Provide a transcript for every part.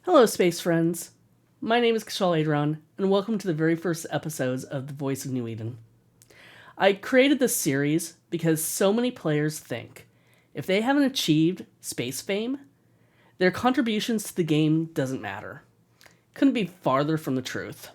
Hello, space friends. My name is Kshal Aideron, and welcome to the very first episodes of The Voice of New Eden. I created this series because so many players think if they haven't achieved space fame, their contributions to the game doesn't matter. Couldn't be farther from the truth.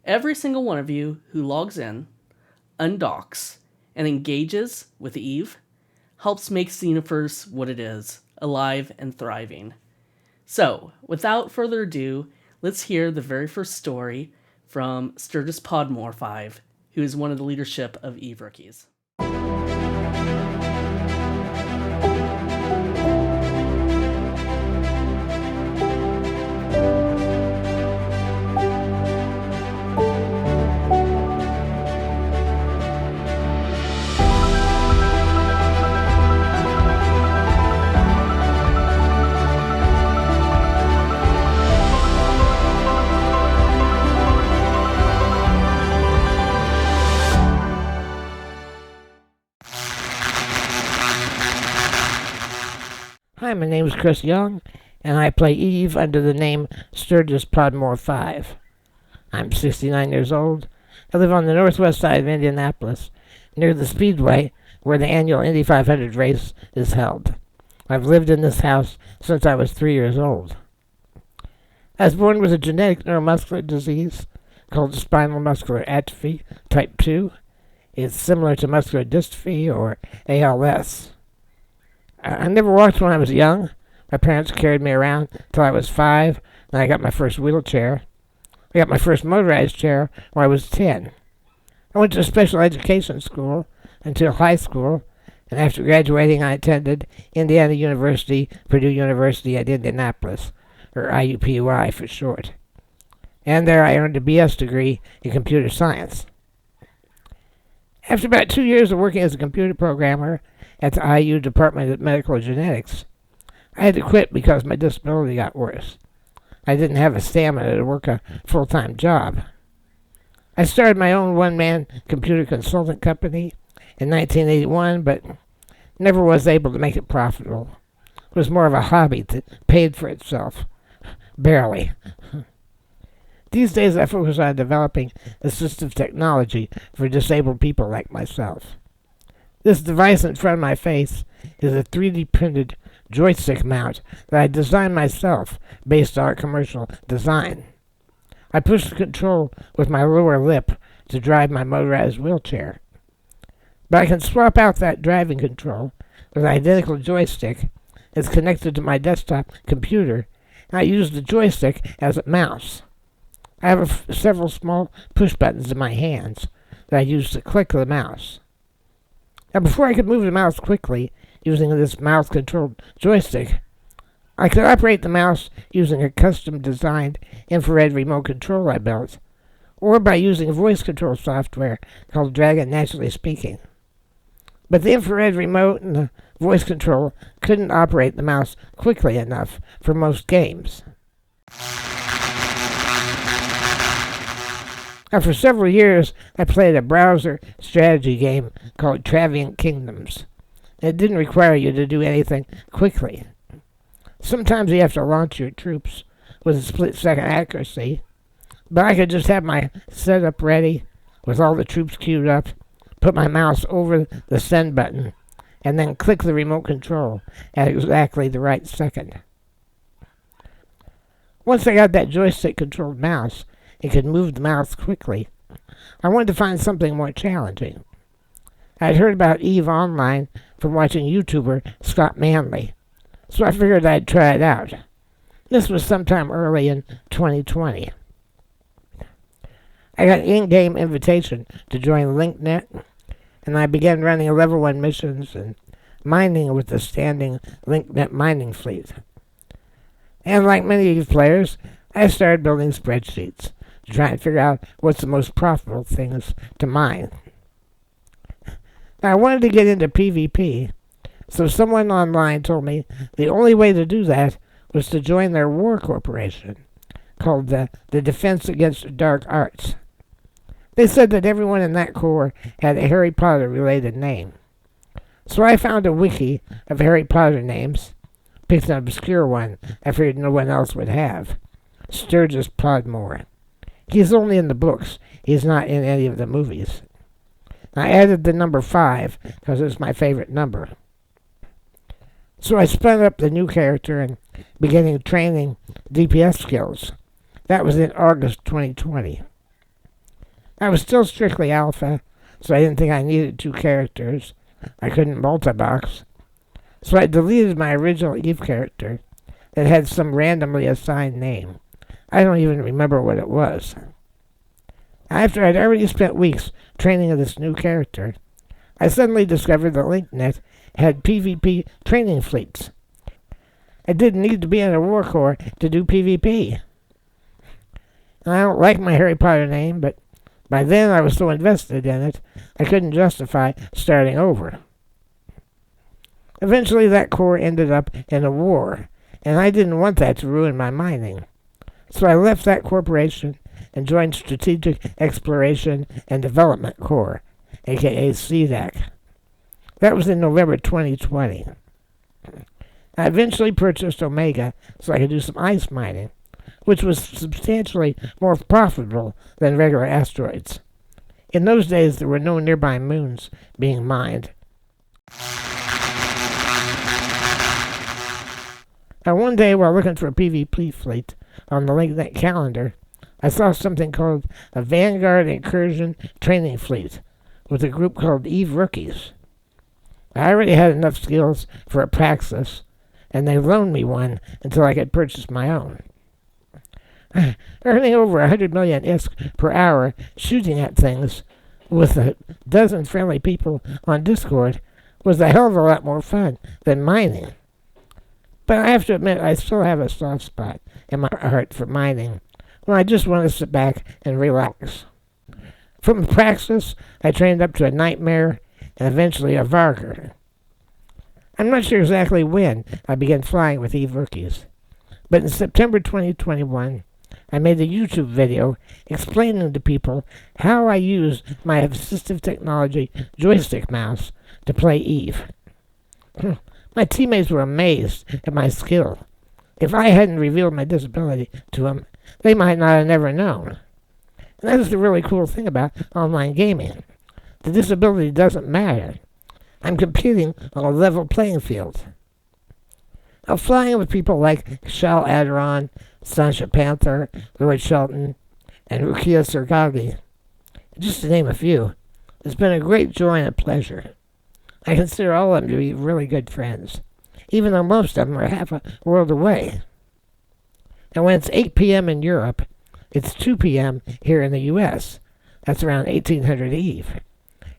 Every single one of you who logs in, undocks, and engages with Eve helps make the universe what it is, alive and thriving. So, without further ado, let's hear the very first story from Sturgis Podmore5, who is one of the leadership of Eve Rookies. Hi, my name is Chris Young, and I play Eve under the name Sturgis Podmore5. I'm 69 years old. I live on the northwest side of Indianapolis, near the Speedway, where the annual Indy 500 race is held. I've lived in this house since I was 3 years old. I was born with a genetic neuromuscular disease called spinal muscular atrophy type 2. It's similar to muscular dystrophy or ALS. I never walked when I was young. My parents carried me around till I was 5, and I got my first wheelchair. I got my first motorized chair when I was 10. I went to special education school until high school, and after graduating I attended Indiana University, Purdue University at Indianapolis, or IUPUI for short. And there I earned a BS degree in computer science. After about 2 years of working as a computer programmer at the IU Department of Medical Genetics, I had to quit because my disability got worse. I didn't have the stamina to work a full-time job. I started my own one-man computer consultant company in 1981, but never was able to make it profitable. It was more of a hobby that paid for itself. Barely. These days I focus on developing assistive technology for disabled people like myself. This device in front of my face is a 3D printed joystick mount that I designed myself based on commercial design. I push the control with my lower lip to drive my motorized wheelchair. But I can swap out that driving control with an identical joystick that's connected to my desktop computer, and I use the joystick as a mouse. I have several small push buttons in my hands that I use to click the mouse. Now, before I could move the mouse quickly using this mouse-controlled joystick, I could operate the mouse using a custom-designed infrared remote control I built, or by using voice control software called Dragon Naturally Speaking. But the infrared remote and the voice control couldn't operate the mouse quickly enough for most games. Now, for several years, I played a browser strategy game called Traviant Kingdoms. It didn't require you to do anything quickly. Sometimes you have to launch your troops with a split-second accuracy, but I could just have my setup ready with all the troops queued up, put my mouse over the send button, and then click the remote control at exactly the right second. Once I got that joystick-controlled mouse, it could move the mouse quickly. I wanted to find something more challenging. I had heard about Eve online from watching YouTuber Scott Manley, so I figured I'd try it out. This was sometime early in 2020. I got an in-game invitation to join Linknet, and I began running level 1 missions and mining with the standing Linknet mining fleet. And like many Eve players, I started building spreadsheets to try and figure out what's the most profitable things to mine. Now, I wanted to get into PvP, so someone online told me the only way to do that was to join their war corporation, called the Defense Against Dark Arts. They said that everyone in that corps had a Harry Potter-related name. So I found a wiki of Harry Potter names, picked an obscure one I figured no one else would have. Sturgis Podmore. He's only in the books. He's not in any of the movies. I added the number 5 because it's my favorite number. So I spun up the new character and beginning training DPS skills. That was in August 2020. I was still strictly alpha, so I didn't think I needed 2 characters. I couldn't multi-box. So I deleted my original Eve character that had some randomly assigned name. I don't even remember what it was. After I'd already spent weeks training this new character, I suddenly discovered that Linknet had PvP training fleets. I didn't need to be in a war corps to do PvP. I don't like my Harry Potter name, but by then I was so invested in it, I couldn't justify starting over. Eventually that corps ended up in a war, and I didn't want that to ruin my mining. So I left that corporation and joined Strategic Exploration and Development Corps, aka CDAC. That was in November 2020. I eventually purchased Omega so I could do some ice mining, which was substantially more profitable than regular asteroids. In those days, there were no nearby moons being mined. One day, while looking for a PvP fleet on the Linknet calendar, I saw something called a Vanguard Incursion Training Fleet with a group called Eve Rookies. I already had enough skills for a praxis, and they loaned me one until I could purchase my own. Earning over 100 million ISK per hour shooting at things with a dozen friendly people on Discord was a hell of a lot more fun than mining. But I have to admit, I still have a soft spot in my heart for mining, when I just want to sit back and relax. From praxis, I trained up to a nightmare and eventually a Varger. I'm not sure exactly when I began flying with Eve Rookies, but in September 2021, I made a YouTube video explaining to people how I use my assistive technology joystick mouse to play Eve. My teammates were amazed at my skill. If I hadn't revealed my disability to them, they might not have never known. And that's the really cool thing about online gaming. The disability doesn't matter. I'm competing on a level playing field. I'm flying with people like Kshal Aideron, Sancha Panther, Lloyd Shelton, and Rukia Sergagi, just to name a few. It's been a great joy and a pleasure. I consider all of them to be really good friends, even though most of them are half a world away. And when it's 8 p.m. in Europe, it's 2 p.m. here in the U.S. That's around 1800 Eve.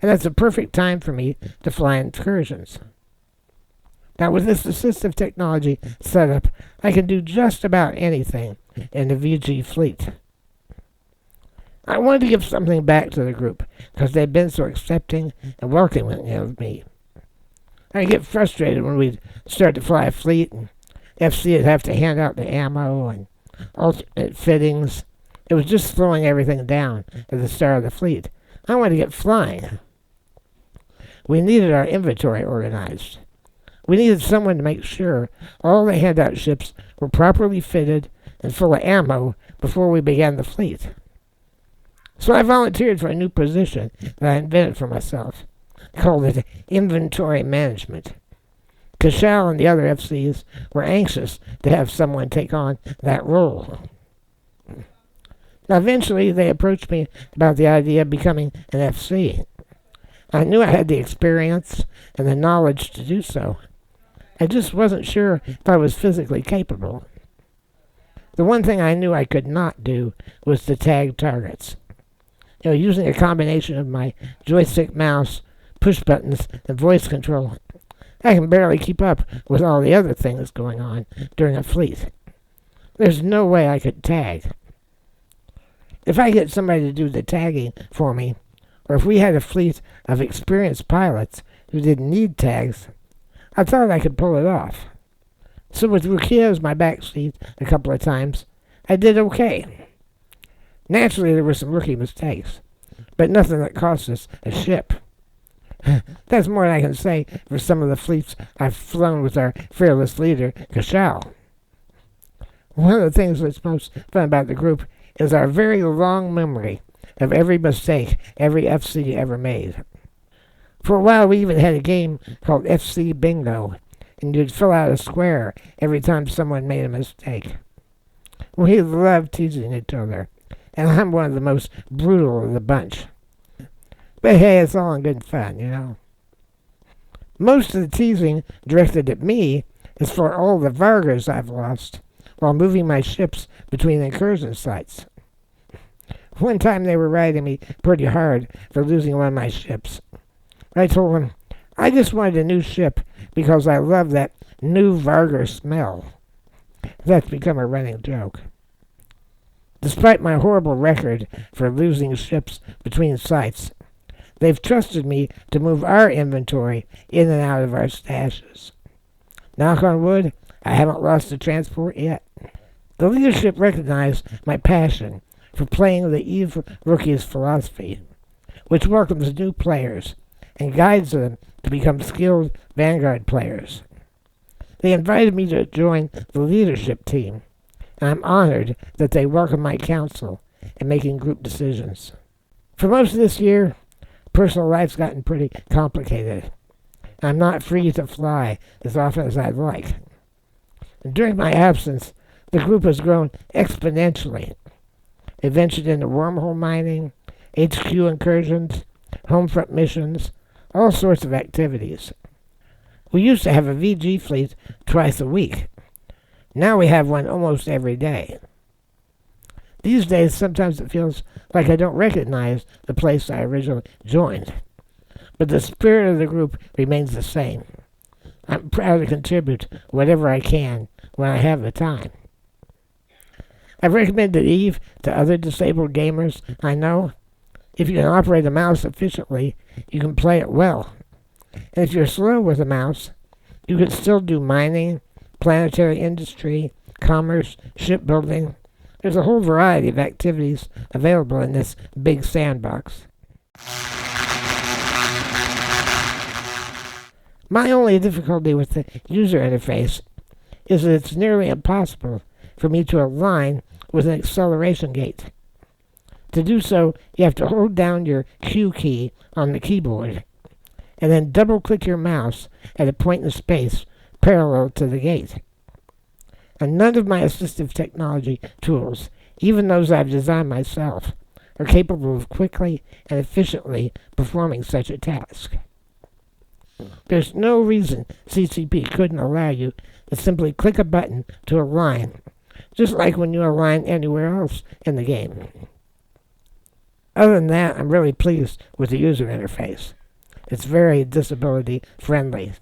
And that's a perfect time for me to fly incursions. Now, with this assistive technology setup, I can do just about anything in the VG fleet. I wanted to give something back to the group because they've been so accepting and welcoming of me. I get frustrated when we'd start to fly a fleet and FC would have to hand out the ammo and alternate fittings. It was just slowing everything down at the start of the fleet. I wanted to get flying. We needed our inventory organized. We needed someone to make sure all the handout ships were properly fitted and full of ammo before we began the fleet. So I volunteered for a new position that I invented for myself. I called it inventory management. Kshal and the other FCs were anxious to have someone take on that role. Now, eventually, they approached me about the idea of becoming an FC. I knew I had the experience and the knowledge to do so. I just wasn't sure if I was physically capable. The one thing I knew I could not do was to tag targets. Using a combination of my joystick mouse, push buttons, and voice control, I can barely keep up with all the other things going on during a fleet. There's no way I could tag. If I get somebody to do the tagging for me, or if we had a fleet of experienced pilots who didn't need tags, I thought I could pull it off. So with Rukia as my backseat a couple of times, I did okay. Naturally, there were some rookie mistakes, but nothing that cost us a ship. That's more than I can say for some of the fleets I've flown with our fearless leader, Kshal. One of the things that's most fun about the group is our very long memory of every mistake every FC ever made. For a while, we even had a game called FC Bingo, and you'd fill out a square every time someone made a mistake. We loved teasing each other, and I'm one of the most brutal of the bunch. But hey, it's all in good fun, you know. Most of the teasing directed at me is for all the Vargas I've lost while moving my ships between incursion sites. One time they were riding me pretty hard for losing one of my ships. I told them I just wanted a new ship because I love that new Vargas smell. That's become a running joke. Despite my horrible record for losing ships between sites, they've trusted me to move our inventory in and out of our stashes. Knock on wood, I haven't lost a transport yet. The leadership recognized my passion for playing the EVE Rookies philosophy, which welcomes new players and guides them to become skilled Vanguard players. They invited me to join the leadership team, and I'm honored that they welcome my counsel in making group decisions. For most of this year, personal life's gotten pretty complicated. I'm not free to fly as often as I'd like. And during my absence, the group has grown exponentially. It ventured into wormhole mining, HQ incursions, homefront missions, all sorts of activities. We used to have a VG fleet twice a week. Now we have one almost every day. These days, sometimes it feels like I don't recognize the place I originally joined. But the spirit of the group remains the same. I'm proud to contribute whatever I can when I have the time. I've recommended EVE to other disabled gamers I know. If you can operate a mouse efficiently, you can play it well. And if you're slow with a mouse, you can still do mining, planetary industry, commerce, shipbuilding. There's a whole variety of activities available in this big sandbox. My only difficulty with the user interface is that it's nearly impossible for me to align with an acceleration gate. To do so, you have to hold down your Q key on the keyboard, and then double-click your mouse at a point in space parallel to the gate. And none of my assistive technology tools, even those I've designed myself, are capable of quickly and efficiently performing such a task. There's no reason CCP couldn't allow you to simply click a button to align, just like when you align anywhere else in the game. Other than that, I'm really pleased with the user interface. It's very disability friendly.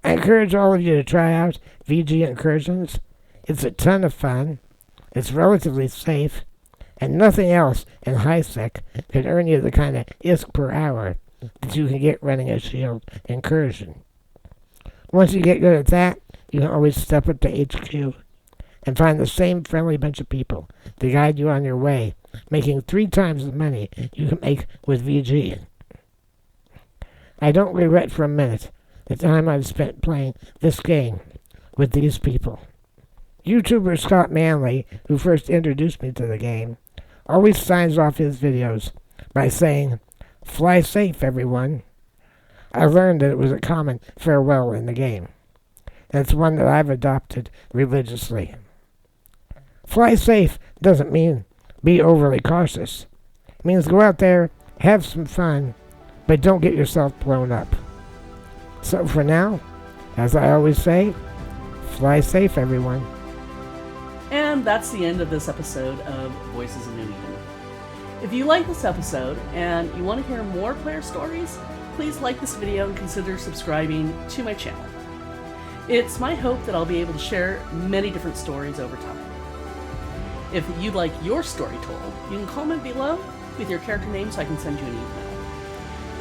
I encourage all of you to try out VG Incursions. It's a ton of fun, it's relatively safe, and nothing else in HiSec can earn you the kind of ISK per hour that you can get running a shield incursion. Once you get good at that, you can always step up to HQ and find the same friendly bunch of people to guide you on your way, making 3 times the money you can make with VG. I don't regret for a minute the time I've spent playing this game with these people. YouTuber Scott Manley, who first introduced me to the game, always signs off his videos by saying, "Fly safe, everyone." I learned that it was a common farewell in the game, and it's one that I've adopted religiously. Fly safe doesn't mean be overly cautious. It means go out there, have some fun, but don't get yourself blown up. So for now, as I always say, fly safe, everyone. And that's the end of this episode of Voices of New Eden. If you like this episode and you want to hear more player stories, please like this video and consider subscribing to my channel. It's my hope that I'll be able to share many different stories over time. If you'd like your story told, you can comment below with your character name so I can send you an email.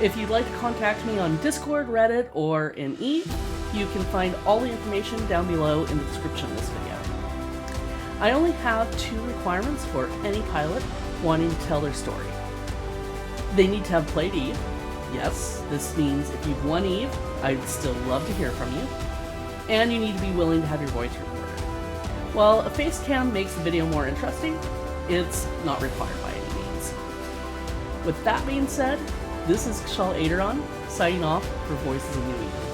If you'd like to contact me on Discord, Reddit, or in EVE, you can find all the information down below in the description of this video. I only have 2 requirements for any pilot. wanting to tell their story. They need to have played Eve. Yes, this means if you've won Eve, I'd still love to hear from you. And you need to be willing to have your voice recorded. While a face cam makes the video more interesting, it's not required by any means. With that being said, this is Kshal Aideron, signing off for Voices of New Eden.